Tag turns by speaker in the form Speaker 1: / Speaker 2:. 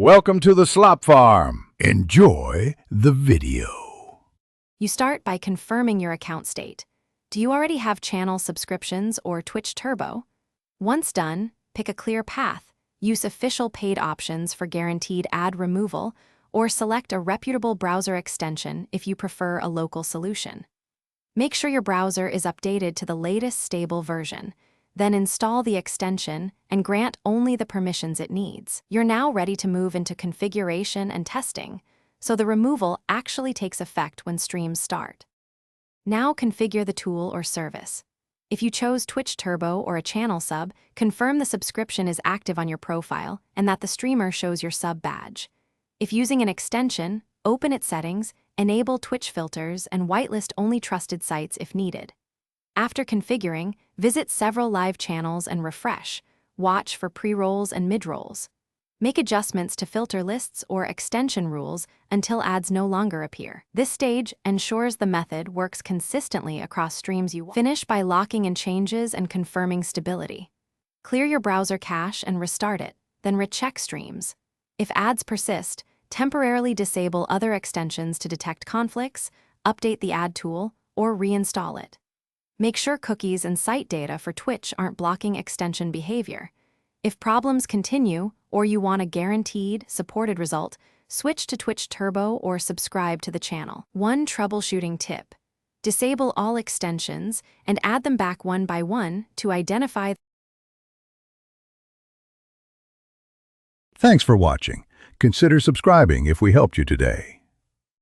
Speaker 1: Welcome to the Slop Farm. Enjoy the video.
Speaker 2: You start by confirming your account state. Do you already have channel subscriptions or Twitch Turbo? Once done, pick a clear path. Use official paid options for guaranteed ad removal, or select a reputable browser extension if you prefer a local solution. Make sure your browser is updated to the latest stable version. Then install the extension and grant only the permissions it needs. You're now ready to move into configuration and testing, so the removal actually takes effect when streams start. Now configure the tool or service. If you chose Twitch Turbo or a channel sub, confirm the subscription is active on your profile and that the streamer shows your sub badge. If using an extension, open its settings, enable Twitch filters, and whitelist only trusted sites if needed. After configuring, visit several live channels and refresh. Watch for pre-rolls and mid-rolls. Make adjustments to filter lists or extension rules until ads no longer appear. This stage ensures the method works consistently across streams you want. Finish by locking in changes and confirming stability. Clear your browser cache and restart it, then recheck streams. If ads persist, temporarily disable other extensions to detect conflicts, update the ad tool, or reinstall it. Make sure cookies and site data for Twitch aren't blocking extension behavior. If problems continue, or you want a guaranteed, supported result, switch to Twitch Turbo or subscribe to the channel. One troubleshooting tip: disable all extensions and add them back one by one to identify.
Speaker 1: Thanks for watching. Consider subscribing if we helped you today.